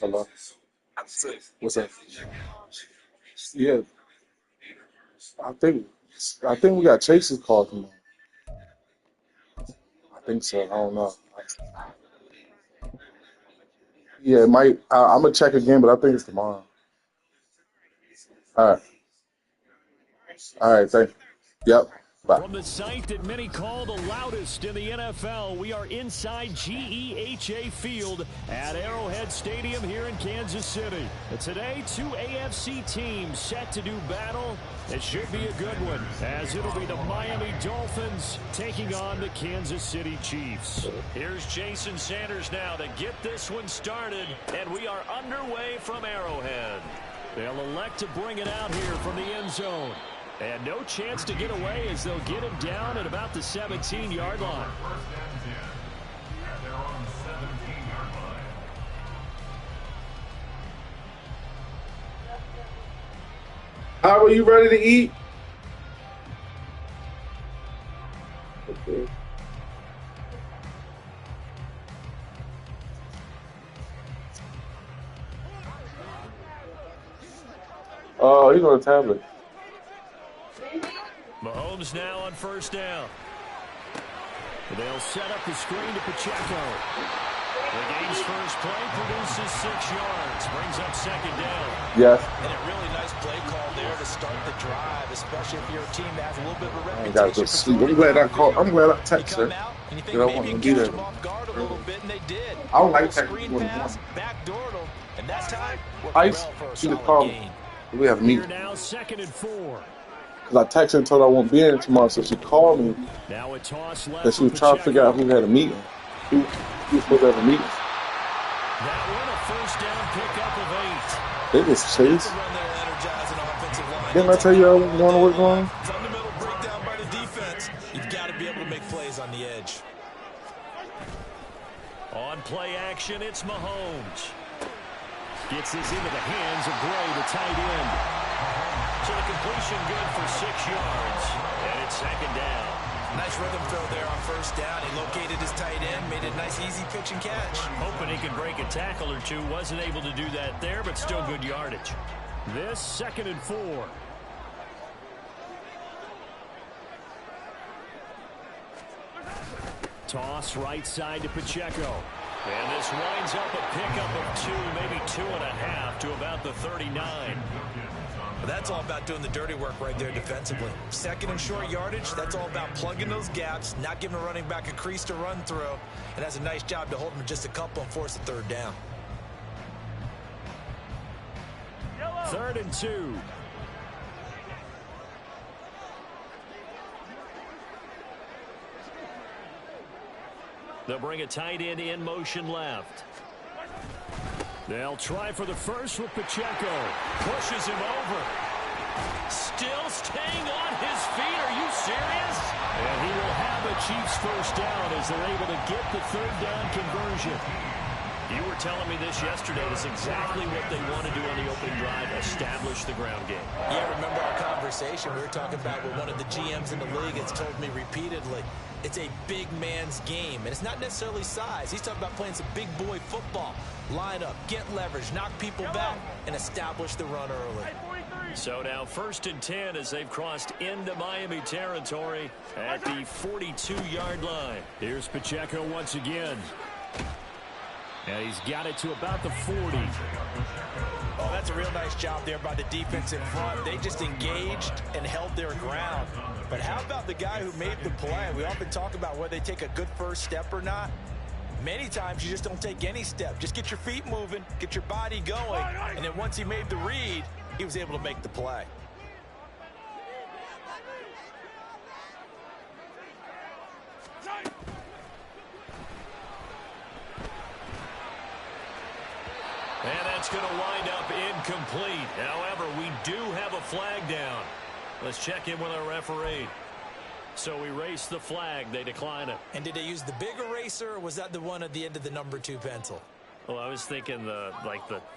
Hello. What's up? Yeah, I think I think we got Chase's call tomorrow. I think so. I don't know. Yeah, it might. I'm gonna check again, but I think it's tomorrow. All right. All right. Thank you. Yep. Bye. From the site that many call the loudest in the NFL, we are inside GEHA Field at Arrowhead Stadium here in Kansas City. And today, two AFC teams set to do battle. It should be a good one, as it'll be the Miami Dolphins taking on the Kansas City Chiefs. Here's Jason Sanders now to get this one started, and we are underway from Arrowhead. They'll elect to bring it out here from the end zone. And no chance to get away as they'll get him down at about the 17-yard line. How are you ready to eat? Okay. Oh, he's on a tablet. Mahomes now on first down. They'll set up the screen to Pacheco. The game's first play produces 6 yards, brings up second down. Yes. And a really nice play call there to start the drive, especially if you're a team that has a little bit of a I reputation. gotta go to sleep. I'm glad I called. I'm glad I texted her. And you think I maybe want you to can be catch there. them off guard a little bit, and they did. I don't like Screen texting. pass, backdoored them, and that time worked Ice, well for a she could solid call gain. me. We have a Here meeting. now, 2nd and 4. Because I texted her and told her I won't be in tomorrow, so she called me Now a toss left that she was for trying to figure out Pacheco. who had a meeting. Who was supposed to have a meeting. That one, a first down pickup of 8. They just Chase. Run there, energizing offensive line. Didn't I tell you I was going to work on? Fundamental breakdown by the defense. You've got to be able to make plays on the edge. On play action, it's Mahomes. Gets this into the hands of Gray, the tight end. So the completion good for 6 yards. And it's second down. Nice rhythm throw there on first down. He located his tight end, made it a nice, easy pitch and catch. Hoping he could break a tackle or two. Wasn't able to do that there, but still good yardage. This 2nd and 4. Toss right side to Pacheco. And this winds up a pickup of 2, maybe 2.5 to about the 39. But that's all about doing the dirty work right there defensively. 2nd and short yardage, that's all about plugging those gaps, not giving a running back a crease to run through. And that's a nice job to hold him just a couple and force a 3rd down. 3rd and 2. They'll bring a tight end in motion left. They'll try for the first with Pacheco. Pushes him over. Still staying on his feet. Are you serious? And he will have a Chiefs first down as they're able to get the 3rd down conversion. You were telling me this yesterday. That's exactly what they want to do on the opening drive, establish the ground game. Yeah, remember our conversation we were talking about with one of the GMs in the league has told me repeatedly, it's a big man's game, and it's not necessarily size. He's talking about playing some big boy football. Line up, get leverage, knock people back, and establish the run early. So now 1st and 10 as they've crossed into Miami territory at the 42-yard line. Here's Pacheco once again. And he's got it to about the 40. Oh, that's a real nice job there by the defense in front. They just engaged and held their ground. But how about the guy who made the play? We often talk about whether they take a good first step or not. Many times you just don't take any step. Just get your feet moving, get your body going, and then once he made the read, he was able to make the play. And that's going to wind up incomplete. However, we do have a flag down. Let's check in with our referee. So we race the flag. They decline it. And did they use the big eraser, or was that the one at the end of the number 2 pencil? Well, I was thinking the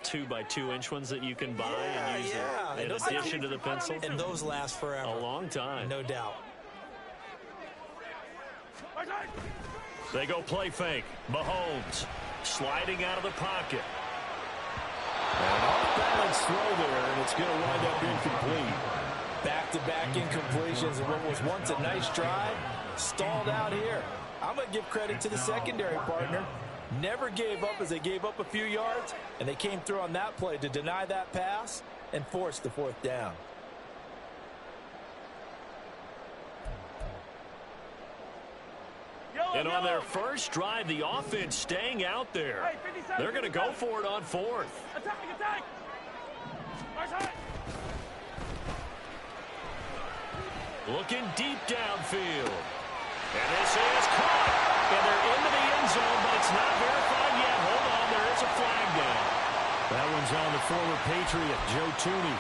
2x2-inch ones that you can buy and use in addition to the pencil. And those last forever. A long time. No doubt. They go play fake. Mahomes sliding out of the pocket. An off-balance throw there, and it's going to wind up incomplete. Back-to-back incompletions, and what was once a nice drive stalled out here. I'm going to give credit to the secondary partner. Never gave up as they gave up a few yards, and they came through on that play to deny that pass and force the fourth down. And on their first drive, the offense staying out there. They're going to go for it on fourth. Attack! Looking deep downfield. And this is caught. And they're into the end zone, but it's not verified yet. Hold on, there is a flag down. That one's on the former Patriot, Joe Tooney.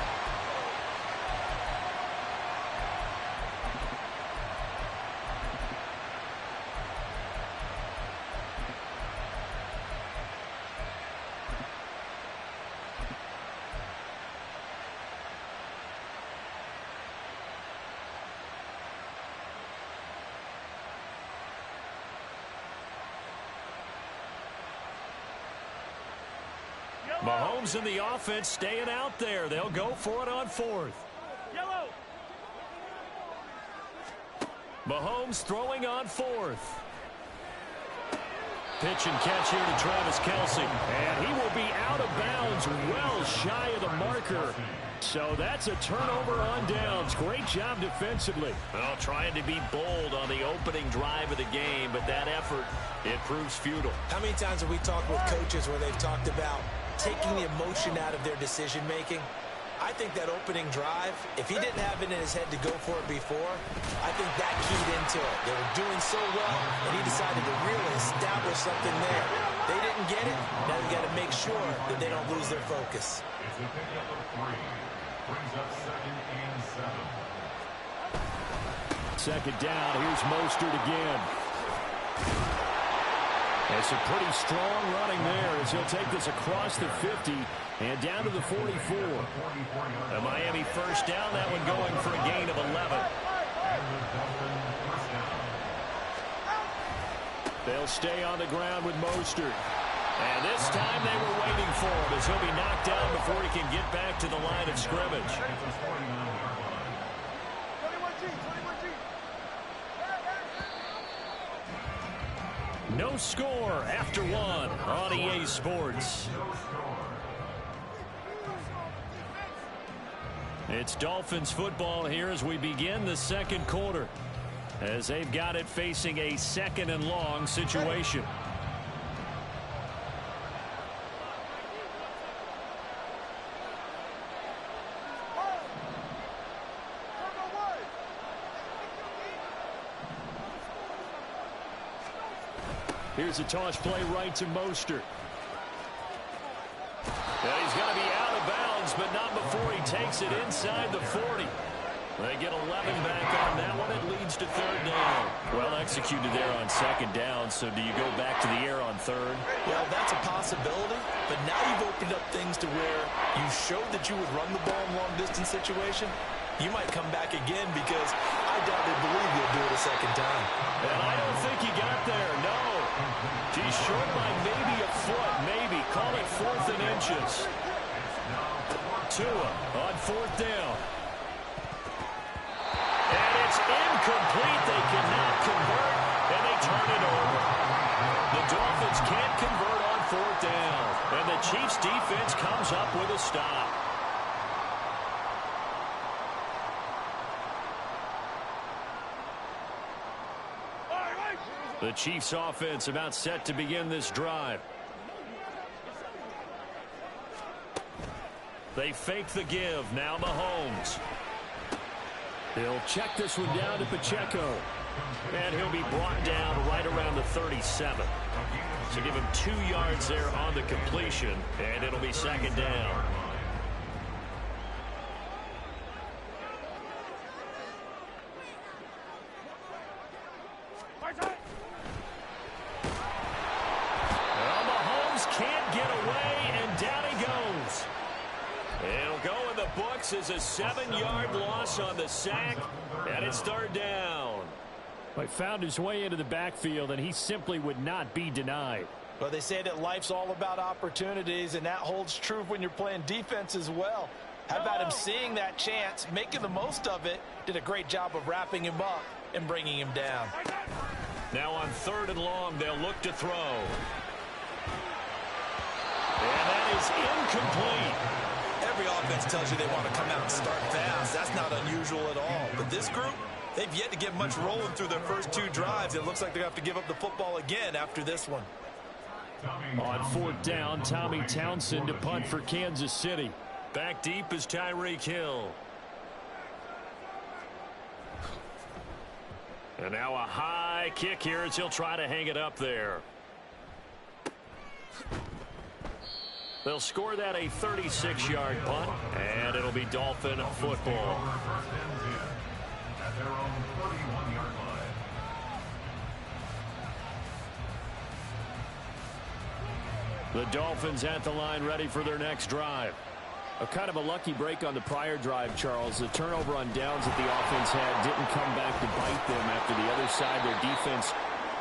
Mahomes and the offense staying out there. They'll go for it on fourth. Yellow. Mahomes throwing on fourth. Pitch and catch here to Travis Kelce. And he will be out of bounds well shy of the marker. So that's a turnover on downs. Great job defensively. Well, trying to be bold on the opening drive of the game, but that effort, it proves futile. How many times have we talked with coaches where they've talked about taking the emotion out of their decision-making? I think that opening drive, if he didn't have it in his head to go for it before, I think that keyed into it. They were doing so well, and he decided to really establish something there. They didn't get it. Now we got to make sure that they don't lose their focus. Second down, here's Mostert again. It's a pretty strong running there as he'll take this across the 50 and down to the 44. A Miami first down, that one going for a gain of 11. They'll stay on the ground with Mostert. And this time they were waiting for him as he'll be knocked down before he can get back to the line of scrimmage. No score after one on EA Sports. It's Dolphins football here as we begin the second quarter, as they've got it facing a second and long situation. Here's a toss play right to Mostert. And he's going to be out of bounds, but not before he takes it inside the 40. They get 11 back on that one. It leads to third down. Well executed there on second down, so do you go back to the air on third? Well, that's a possibility, but now you've opened up things to where you showed that you would run the ball in long-distance situation. You might come back again because I doubt they believe you'll do it a second time. And I don't think he got there, no. He's short by maybe a foot, maybe. Call it fourth and inches. Tua on fourth down. And it's incomplete. They cannot convert, and they turn it over. The Dolphins can't convert on fourth down, and the Chiefs defense comes up with a stop. The Chiefs offense about set to begin this drive. They fake the give. Now Mahomes. He'll check this one down to Pacheco. And he'll be brought down right around the 37. So give him 2 yards there on the completion, and it'll be second down. Is a 7-yard loss on the sack, and it's third down. He found his way into the backfield, and he simply would not be denied. Well, they say that life's all about opportunities, and that holds true when you're playing defense as well. How about him seeing that chance, making the most of it, did a great job of wrapping him up and bringing him down. Now on 3rd and long, they'll look to throw. And that is incomplete. Every offense tells you they want to come out and start fast. That's not unusual at all. But this group, they've yet to get much rolling through their first 2 drives. It looks like they're going to have to give up the football again after this one. On 4th down, Tommy Townsend to punt for Kansas City. Back deep is Tyreek Hill. And now a high kick here as he'll try to hang it up there. They'll score that a 36-yard punt, and it'll be Dolphin football. The Dolphins at the line, ready for their next drive. A kind of a lucky break on the prior drive, Charles. The turnover on downs that the offense had didn't come back to bite them after the other side. Their defense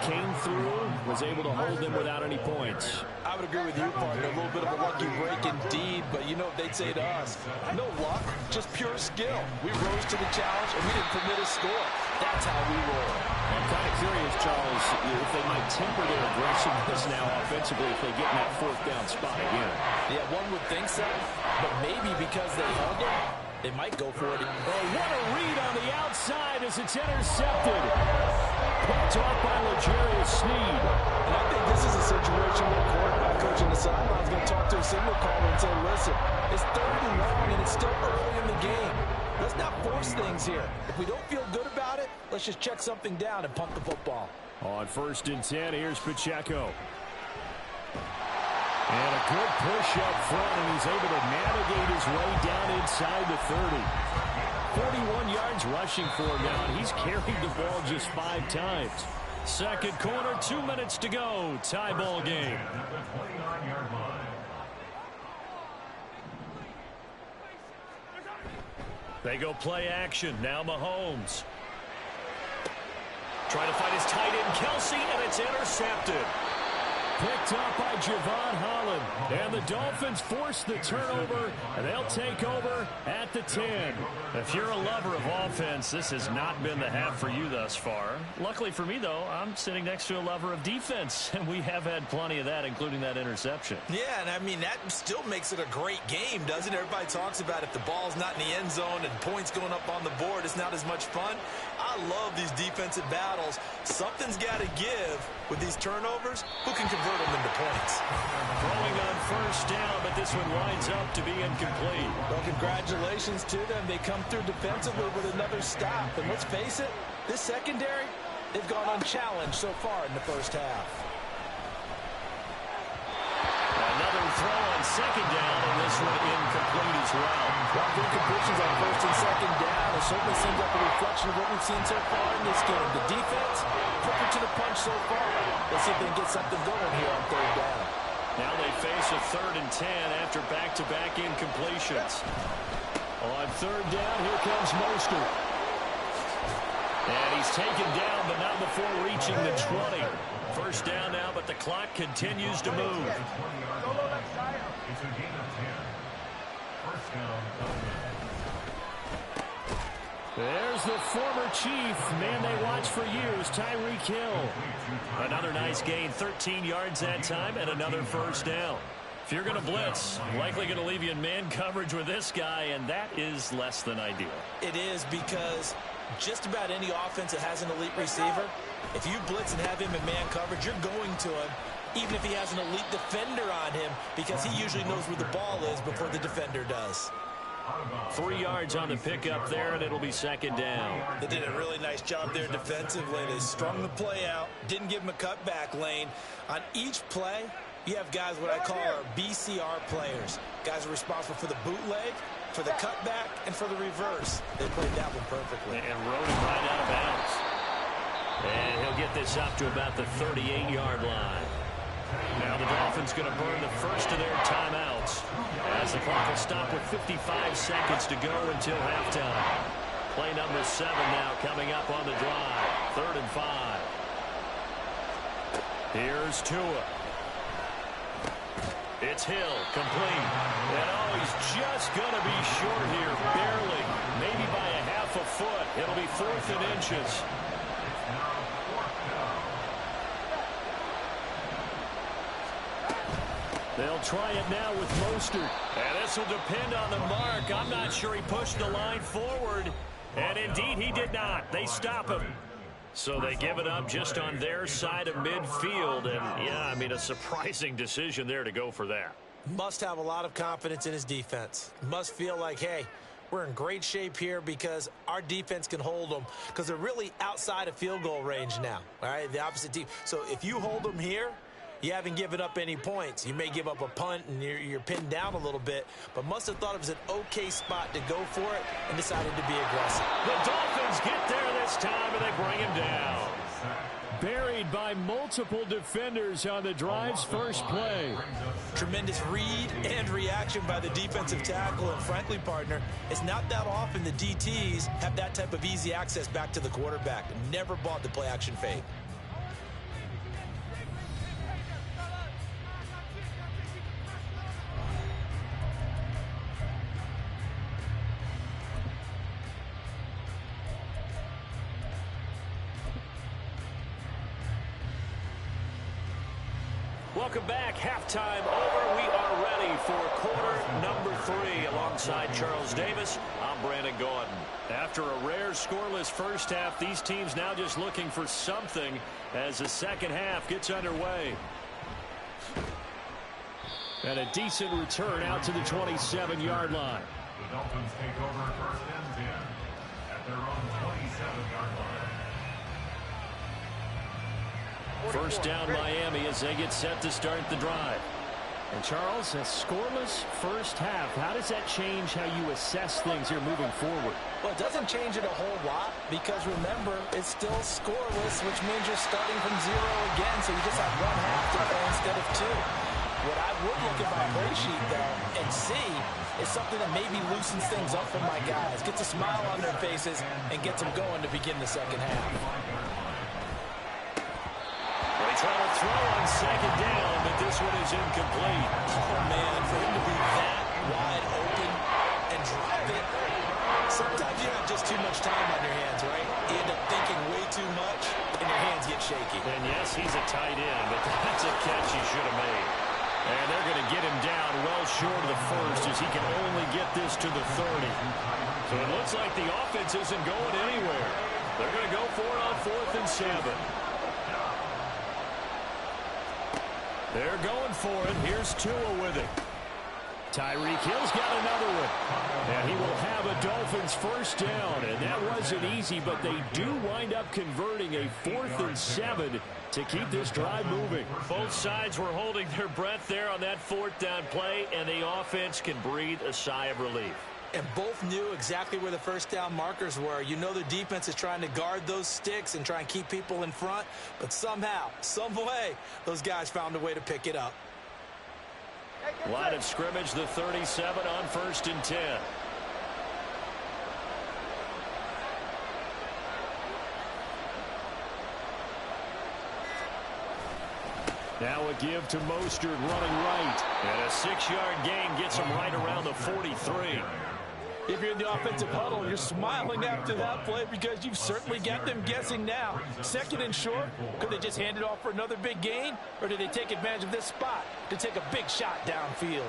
came through, was able to hold them without any points. I would agree with you, partner. A little bit of a lucky break indeed, but you know what they'd say to us. No luck, just pure skill. We rose to the challenge, and we didn't permit a score. That's how we roll. I'm kind of curious, Charles, if they might temper their aggressiveness now offensively if they get in that 4th down spot again. Yeah, one would think so, but maybe because they held it, they might go for it. Oh, what a read on the outside as it's intercepted. Picked off by L'Jarius Sneed. And I think this is a situation where the quarterback coach on the sideline is going to talk to a signal caller and say, listen, it's 3rd and long and it's still early in the game. Let's not force things here. If we don't feel good about it, let's just check something down and punt the football. On 1st and 10, here's Pacheco. And a good push up front, and he's able to navigate his way down inside the 30. 41 yards rushing for him now, and he's carried the ball just 5 times. 2nd quarter, 2 minutes to go. Tie ball game. They go play action. Now Mahomes. Trying to find his tight end, Kelsey, and it's intercepted. Picked up by Javon Holland. And the Dolphins force the turnover, and they'll take over at the 10. If you're a lover of offense, this has not been the half for you thus far. Luckily for me, though, I'm sitting next to a lover of defense, and we have had plenty of that, including that interception. Yeah, and I mean, that still makes it a great game, doesn't it? Everybody talks about if the ball's not in the end zone and points going up on the board, it's not as much fun. I love these defensive battles. Something's got to give with these turnovers. Who can convert them into points? Throwing on 1st down, but this one winds up to be incomplete. Well, congratulations to them. They come through defensively with another stop. And let's face it, this secondary, they've gone unchallenged so far in the first half. Another throw on 2nd down, and this one incomplete as well. Well, the incompletions on 1st and 2nd down, it certainly seems like a reflection of what we've seen so far in this game. The defense, crooked to the punch so far. Let's see if they can get something going here on 3rd down. Now they face a 3rd and 10 after back-to-back incompletions. On 3rd down, here comes Mostert. And he's taken down, but not before reaching the 20. 1st down now, but the clock continues to move. There's the former Chief, man they watched for years, Tyreek Hill. Another nice gain, 13 yards that time, and another 1st down. If you're going to blitz, likely going to leave you in man coverage with this guy, and that is less than ideal. It is, because just about any offense that has an elite receiver, if you blitz and have him in man coverage, you're going to him, even if he has an elite defender on him, because he usually knows where the ball is before the defender does. 3 yards on the pickup there, and it'll be 2nd down. They did a really nice job there defensively. They strung the play out, didn't give him a cutback lane. On each play, you have guys what I call our BCR players. Guys are responsible for the bootleg, for the cutback, and for the reverse. They played that one perfectly. And rode him right out of bounds. And he'll get this up to about the 38-yard line. Now the Dolphins going to burn the first of their timeouts as the clock will stop with 55 seconds to go until halftime. Play number 7 now coming up on the drive. 3rd and 5. Here's Tua. It's Hill, complete. And oh, he's just going to be short here, barely. Maybe by a half a foot. It'll be 4th and inches. They'll try it now with Mostert. And this will depend on the mark. I'm not sure he pushed the line forward. And indeed, he did not. They stop him. So they give it up just on their side of midfield. And, yeah, I mean, a surprising decision there to go for that. Must have a lot of confidence in his defense. Must feel like, hey, we're in great shape here because our defense can hold them because they're really outside of field goal range now, all right, the opposite team. So if you hold them here, you haven't given up any points. You may give up a punt and you're pinned down a little bit, but must have thought it was an okay spot to go for it and decided to be aggressive. The Dolphins get there this time and they bring him down. Buried by multiple defenders on the drive's first play. Tremendous read and reaction by the defensive tackle, and frankly, partner, it's not that often the DTs have that type of easy access back to the quarterback. Never bought the play action fake. Welcome back. Halftime over. We are ready for quarter number 3. Alongside Charles Davis, I'm Brandon Gordon. After a rare scoreless first half, these teams now just looking for something as the second half gets underway. And a decent return out to the 27-yard line. The Dolphins take over 1st and 10 at their own 27-yard line. First down Miami as they get set to start the drive. And Charles, a scoreless first half. How does that change how you assess things here moving forward? Well, it doesn't change it a whole lot because remember, it's still scoreless, which means you're starting from 0 again, so you just have 1 half to play instead of 2. What I would look at my play sheet, though, and see is something that maybe loosens things up for my guys, gets a smile on their faces, and gets them going to begin the second half. Trying to throw on second down, but this one is incomplete. Oh, man, for him to be that wide open and drop it, sometimes you have just too much time on your hands, right? You end up thinking way too much, and your hands get shaky. And, yes, he's a tight end, but that's a catch he should have made. And they're going to get him down well short of the first as he can only get this to the 30. So it looks like the offense isn't going anywhere. They're going to go for it on 4th and 7. They're going for it. Here's Tua with it. Tyreek Hill's got another one. And he will have a Dolphins first down. And that wasn't easy, but they do wind up converting a 4th and 7 to keep this drive moving. Both sides were holding their breath there on that 4th down play, and the offense can breathe a sigh of relief. And both knew exactly where the first down markers were. You know the defense is trying to guard those sticks and try and keep people in front. But somehow, some way, those guys found a way to pick it up. Line of scrimmage, the 37 on 1st and 10. Now a give to Mostert running right. And a 6-yard gain gets him right around the 43. If you're in the offensive huddle, you're smiling after that play because you've certainly got them guessing now. 2nd and short, could they just hand it off for another big gain? Or did they take advantage of this spot to take a big shot downfield?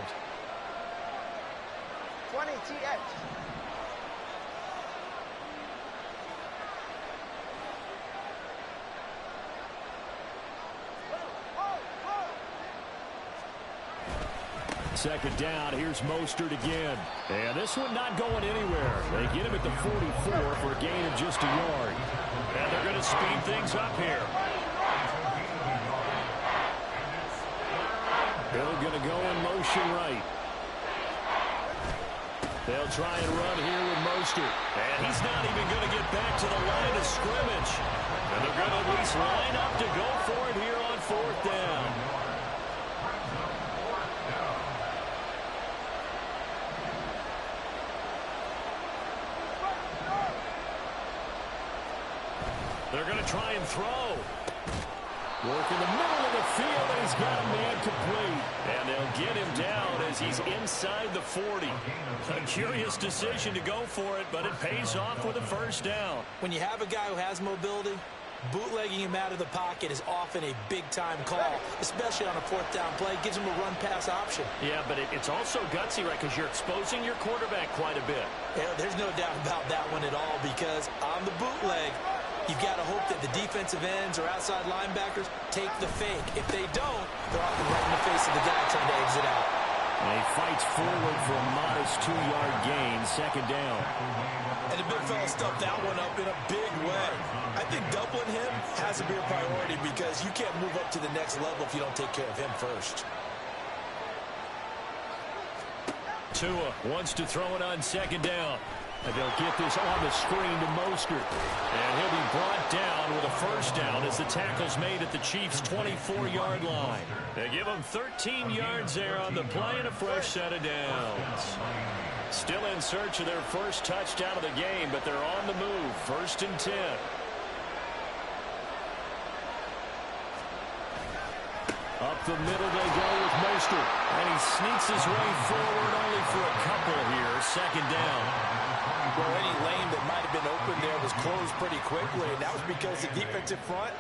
20 TH. Second down, here's Mostert again. And this one not going anywhere. They get him at the 44 for a gain of just a yard. And they're going to speed things up here. Hill going to go in motion right. They'll try and run here with Mostert. And he's not even going to get back to the line of scrimmage. And they're going to at least line up to go for it here on 4th down. They're going to try and throw. Work in the middle of the field, and he's got a man complete. And they'll get him down as he's inside the 40. A curious decision to go for it, but it pays off with a first down. When you have a guy who has mobility, bootlegging him out of the pocket is often a big-time call, especially on a fourth down play. Gives him a run-pass option. Yeah, but it's also gutsy, right, because you're exposing your quarterback quite a bit. Yeah, there's no doubt about that one at all, because on the bootleg, you've got to hope that the defensive ends or outside linebackers take the fake. If they don't, they're often right in the face of the guy trying to exit out. And he fights forward for a modest 2-yard gain, second down. And the big fella stuffed that one up in a big way. I think doubling him has to be a priority because you can't move up to the next level if you don't take care of him first. Tua wants to throw it on second down. And they'll get this on the screen to Mostert. And he'll be brought down with a first down as the tackle's made at the Chiefs' 24-yard line. They give him 13 yards there on the play and a fresh set of downs. Still in search of their first touchdown of the game, but they're on the move. 1st and 10. Up the middle they go with Mostert. And he sneaks his way forward only for a couple here. Second down. Well, any lane that might have been open there was closed pretty quickly, and that was because the defensive front,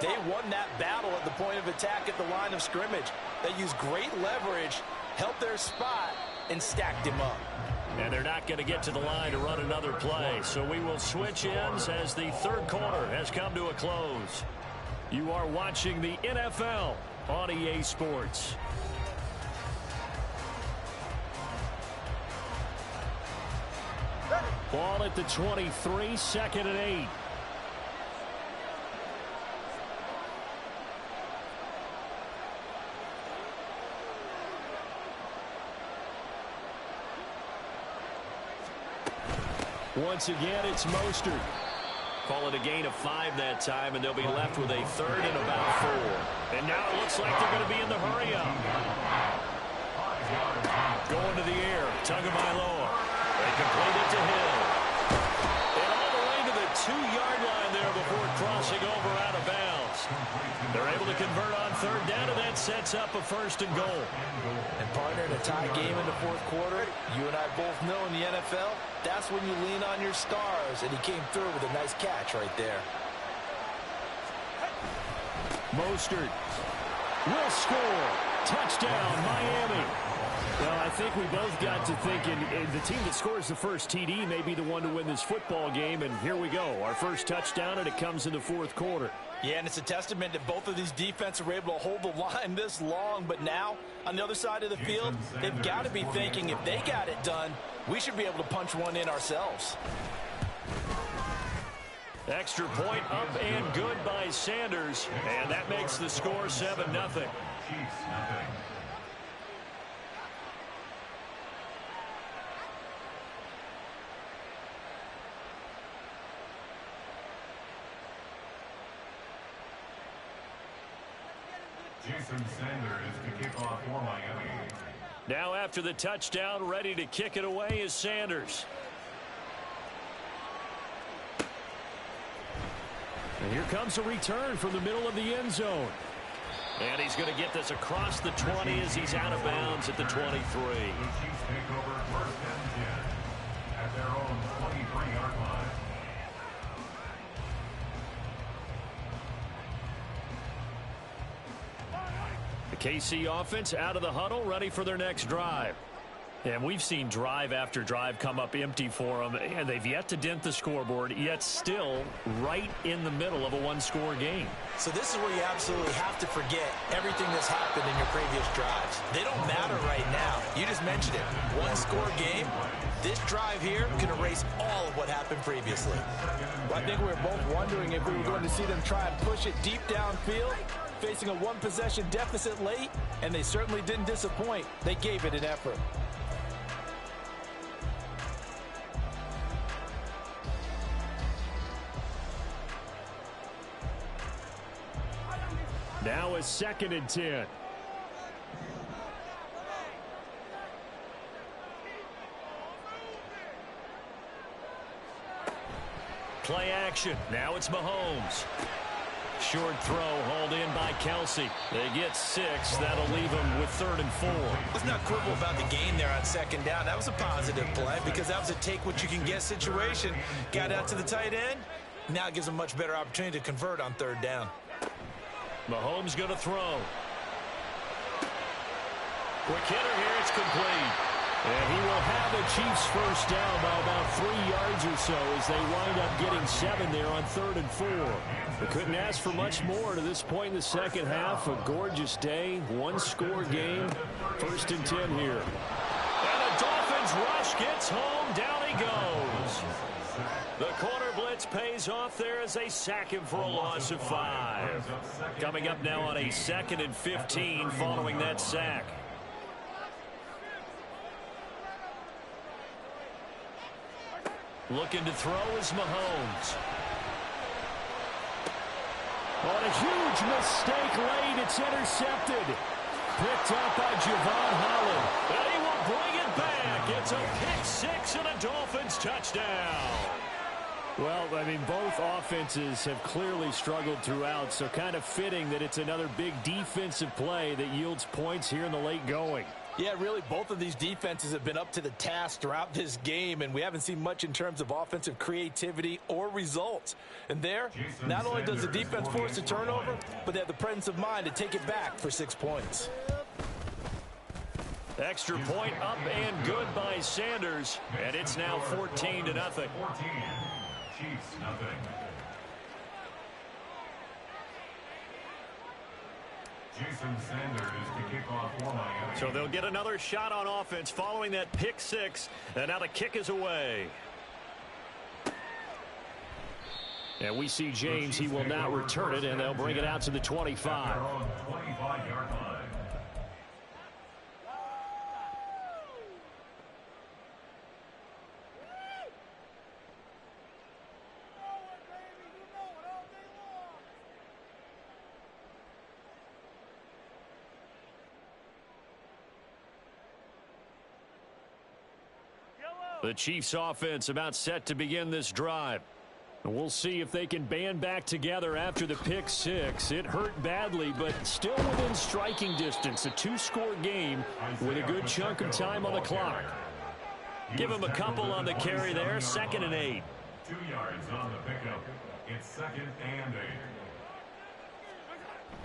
they won that battle at the point of attack at the line of scrimmage. They used great leverage, held their spot, and stacked him up. And they're not going to get to the line to run another play, so we will switch ends as the third quarter has come to a close. You are watching the NFL on EA Sports. Ball at the 23, 2nd and 8. Once again, it's Mostert. Call it a gain of 5 that time, and they'll be left with a 3rd and about 4. And now it looks like they're going to be in the hurry-up. Going to the air, Tagovailoa. They complete it to Hill. And all the way to the 2-yard line there before crossing over out of bounds. They're able to convert on 3rd down, and that sets up a 1st and goal. And partner, in a tie game in the 4th quarter, you and I both know in the NFL, that's when you lean on your stars, and he came through with a nice catch right there. Mostert will score. Touchdown, Miami. Well, I think we both got to thinking the team that scores the first TD may be the one to win this football game, and here we go. Our first touchdown, and it comes in the 4th quarter. Yeah, and it's a testament that both of these defenses were able to hold the line this long, but now, on the other side of the field, they've got to be thinking if they got it done, we should be able to punch one in ourselves. Extra point up and good by Sanders, and that makes the score 7-0. Jason Sanders to kick off for Miami. Now after the touchdown, ready to kick it away is Sanders. And here comes a return from the middle of the end zone. And he's going to get this across the 20 as he's out of bounds at the 23. The Chiefs take over 1st and 10 at their own 23-yard line. The KC offense out of the huddle, ready for their next drive. And we've seen drive after drive come up empty for them, and they've yet to dent the scoreboard, yet still right in the middle of a one-score game. So this is where you absolutely have to forget everything that's happened in your previous drives. They don't matter right now. You just mentioned it. One-score game. This drive here can erase all of what happened previously. Well, I think we were both wondering if we were going to see them try and push it deep downfield, facing a one-possession deficit late, and they certainly didn't disappoint. They gave it an effort. Now a 2nd and 10. Play action. Now it's Mahomes. Short throw hauled in by Kelsey. They get 6. That'll leave them with 3rd and 4. Let's not quibble about the gain there on 2nd down. That was a positive play because that was a take-what-you-can-get situation. Got out to the tight end. Now it gives them much better opportunity to convert on 3rd down. Mahomes going to throw. Quick hitter here. It's complete. And he will have the Chiefs first down by about 3 yards or so as they wind up getting 7 there on 3rd and 4. They couldn't ask for much more to this point in the second half. A gorgeous day, 1-score game. 1st and 10 here. And the Dolphins rush gets home. Down he goes. The corner blitz pays off there as they sack him for a loss of 5. Coming up now on a 2nd and 15 following that sack. Looking to throw is Mahomes. On a huge mistake late, it's intercepted. Picked up by Javon Holland. And he will bring it back. It's a pick-6 and a Dolphins touchdown. Well, I mean, both offenses have clearly struggled throughout, so kind of fitting that it's another big defensive play that yields points here in the late going. Yeah, really, both of these defenses have been up to the task throughout this game, and we haven't seen much in terms of offensive creativity or results. And there, not only does the defense force a turnover, but they have the presence of mind to take it back for 6 points. Extra point up and good by Sanders, and it's now 14-0. 14. Chiefs, nothing. Jason Sanders to kick off for Miami. So they'll get another shot on offense following that pick-6, and now the kick is away. And we see James. He will not return it, and they'll bring it out to the 25. 25-yard line. The Chiefs offense about set to begin this drive. And we'll see if they can band back together after the pick-6. It hurt badly, but still within striking distance. A 2-score game with a good chunk of time on the clock. Give him a couple on the carry there. 2nd and 8. 2 yards on the pickup. It's 2nd and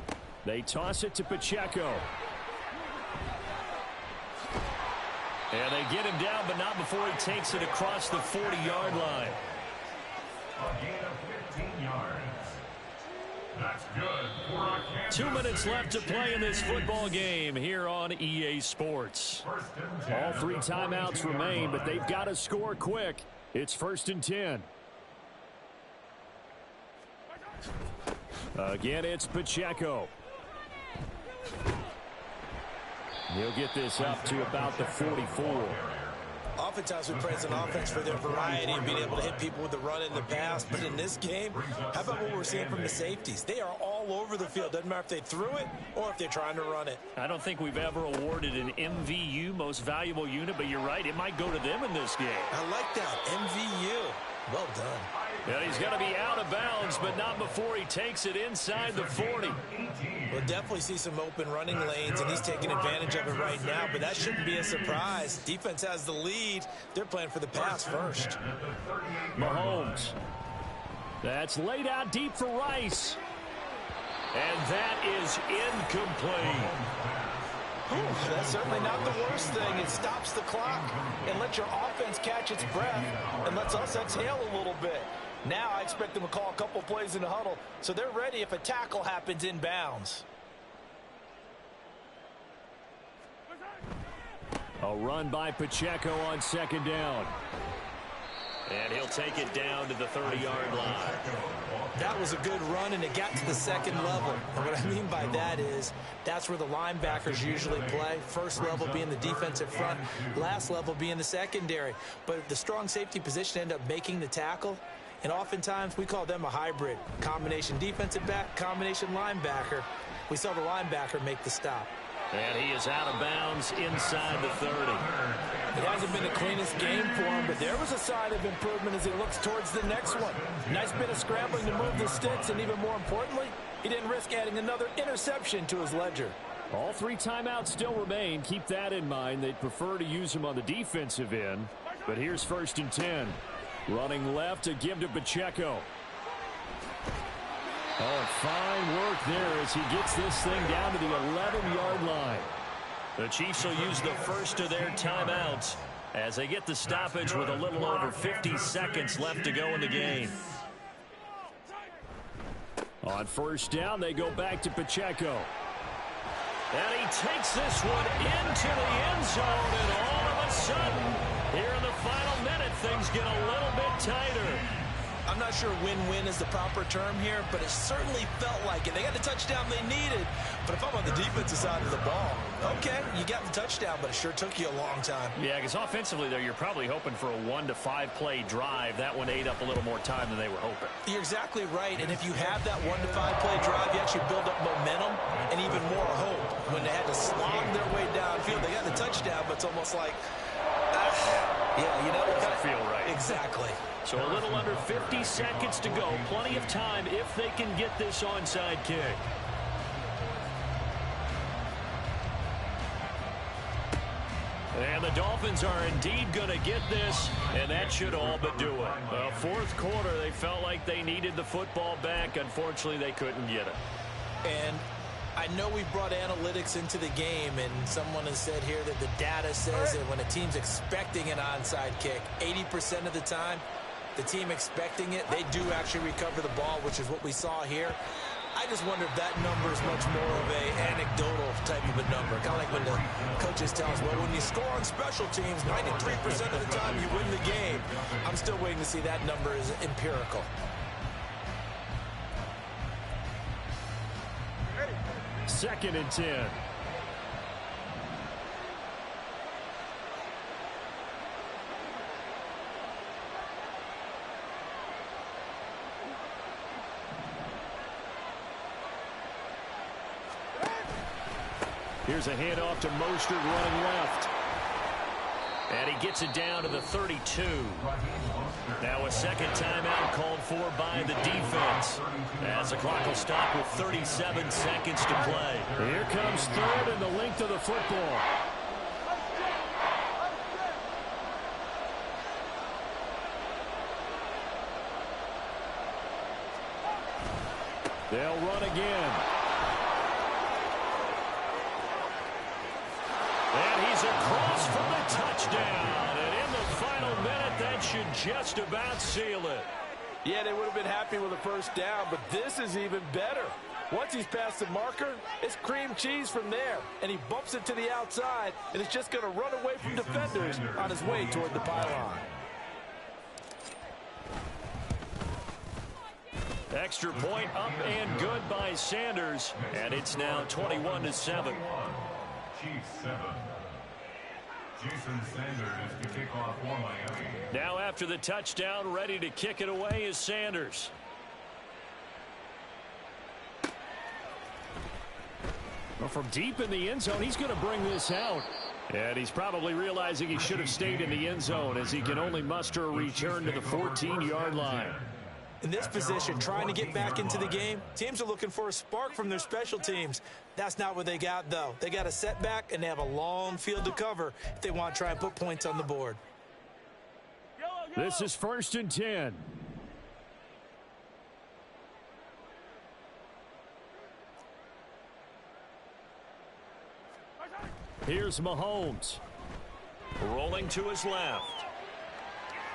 8. They toss it to Pacheco. And they get him down, but not before he takes it across the 40-yard line. A gain of 15 yards. That's good for a Kansas 2 minutes City left to play in this football game here on EA Sports. All 3 timeouts remain, but they've got to score quick. It's 1st and 10. Again, it's Pacheco. He'll get this up to about the 44. Oftentimes we praise an offense for their variety and being able to hit people with the run in the pass. But in this game, how about what we're seeing from the safeties? They are all over the field. Doesn't matter if they threw it or if they're trying to run it. I don't think we've ever awarded an MVU, most valuable unit, but you're right. It might go to them in this game. I like that. MVU. Well done. And he's going to be out of bounds, but not before he takes it inside the 40. We'll definitely see some open running lanes, and he's taking advantage of it right now, but that shouldn't be a surprise. Defense has the lead. They're playing for the pass first. Mahomes. That's laid out deep for Rice. And that is incomplete. That's certainly not the worst thing. It stops the clock and lets your offense catch its breath and lets us exhale a little bit. Now I expect them to call a couple plays in the huddle, so they're ready if a tackle happens inbounds. A run by Pacheco on 2nd down. And he'll take it down to the 30-yard line. That was a good run, and it got to the 2nd level. And what I mean by that is that's where the linebackers usually play. First level being the defensive front, last level being the secondary. But the strong safety position ended up making the tackle, and oftentimes we call them a hybrid. Combination defensive back, combination linebacker. We saw the linebacker make the stop. And he is out of bounds inside the 30. It hasn't been the cleanest game for him, but there was a sign of improvement as he looks towards the next one. Nice bit of scrambling to move the sticks, and even more importantly, he didn't risk adding another interception to his ledger. All 3 timeouts still remain. Keep that in mind. They'd prefer to use him on the defensive end. But here's 1st and 10. Running left to give to Pacheco. Oh, fine work there as he gets this thing down to the 11-yard line. The Chiefs will use the first of their timeouts as they get the stoppage with a little over 50 seconds left to go in the game. On 1st down, they go back to Pacheco. And he takes this one into the end zone, and all of a sudden, here in the final minute, things get a little bit tighter. I'm not sure win-win is the proper term here, but it certainly felt like it. They got the touchdown they needed, but if I'm on the defensive side of the ball, okay, you got the touchdown, but it sure took you a long time. Yeah, because offensively there, you're probably hoping for a 1 to 5 play drive. That one ate up a little more time than they were hoping. You're exactly right, and if you have that 1 to 5 play drive, you actually build up momentum and even more hope. When they had to slog their way downfield, they got the touchdown, but it's almost like, yeah, you know, it doesn't feel right. Exactly. So a little under 50 seconds to go. Plenty of time if they can get this onside kick. And the Dolphins are indeed going to get this, and that should all but do it. Well, 4th quarter, they felt like they needed the football back. Unfortunately, they couldn't get it. And I know we brought analytics into the game, and someone has said here that the data says that when a team's expecting an onside kick, 80% of the time, the team expecting it, they do actually recover the ball, which is what we saw here. I just wonder if that number is much more of a anecdotal type of a number. Kind of like when the coaches tell us, well, when you score on special teams, 93% of the time you win the game. I'm still waiting to see that number is empirical. Second and 10. Here's a handoff to Mostert running left. And he gets it down to the 32. Now a second timeout called for by the defense, as the clock will stop with 37 seconds to play. Here comes 3rd and the length of the football. They'll run again. And he's across for the touchdown. And in the final minute, that should just about seal it. Yeah, they would have been happy with a 1st down, but this is even better. Once he's past the marker, it's cream cheese from there. And he bumps it to the outside, and it's just going to run away from defenders on his way toward the pylon. Extra point up and good by Sanders. And it's now 21-7. Chiefs 7. Jason Sanders to kick off for Miami. Now after the touchdown, ready to kick it away is Sanders. Well, from deep in the end zone, he's going to bring this out. And he's probably realizing he should have stayed in the end zone as he can only muster a return to the 14-yard line. In this position, trying to get back into the game, teams are looking for a spark from their special teams. That's not what they got, though. They got a setback, and they have a long field to cover if they want to try and put points on the board. This is 1st and 10. Here's Mahomes. Rolling to his left.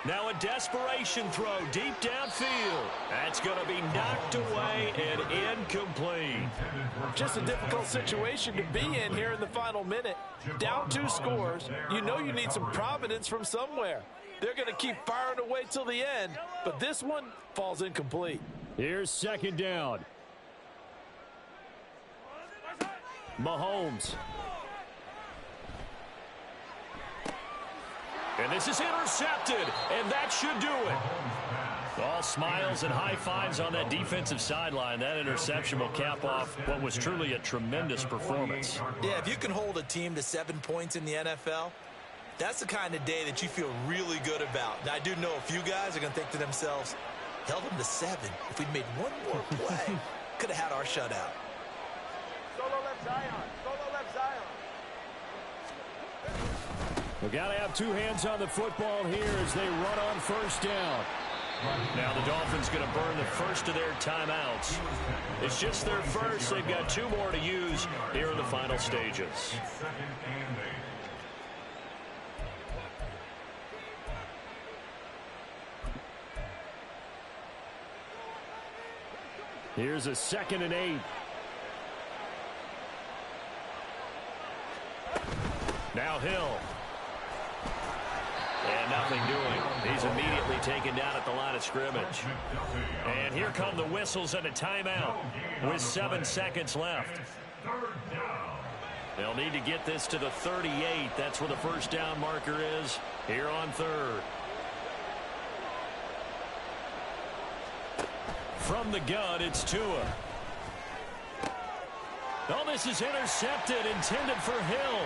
Now a desperation throw deep downfield. That's going to be knocked away and incomplete. Just a difficult situation to be in here in the final minute. Down 2 scores. You know you need some providence from somewhere. They're going to keep firing away till the end, but this one falls incomplete. Here's 2nd down. Mahomes. And this is intercepted, and that should do it. All smiles and high fives on that defensive sideline. That interception will cap off what was truly a tremendous performance. Yeah, if you can hold a team to 7 points in the NFL, that's the kind of day that you feel really good about. Now, I do know a few guys are going to think to themselves, held them to 7. If we'd made one more play, could have had our shutout. Solo left Zion. Solo left Zion. We got to have 2 hands on the football here as they run on first down. Now the Dolphins going to burn the first of their timeouts. It's just their first. They've got 2 more to use here in the final stages. Here's a 2nd and 8. Now Hill. And nothing doing. He's immediately taken down at the line of scrimmage. And here come the whistles and a timeout with 7 seconds left. They'll need to get this to the 38. That's where the first down marker is here on 3rd. From the gun, it's Tua. Oh, this is intercepted, intended for Hill.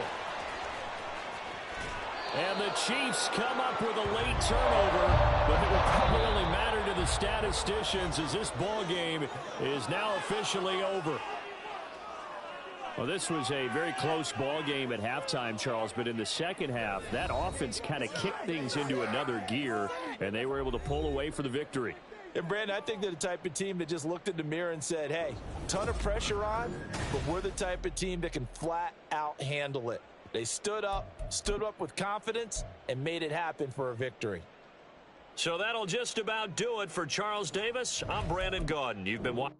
And the Chiefs come up with a late turnover, but it will probably only matter to the statisticians as this ball game is now officially over. Well, this was a very close ball game at halftime, Charles, but in the second half, that offense kind of kicked things into another gear, and they were able to pull away for the victory. And, Brandon, I think they're the type of team that just looked in the mirror and said, hey, ton of pressure on, but we're the type of team that can flat out handle it. They stood up with confidence, and made it happen for a victory. So that'll just about do it for Charles Davis. I'm Brandon Gaudin. You've been watching.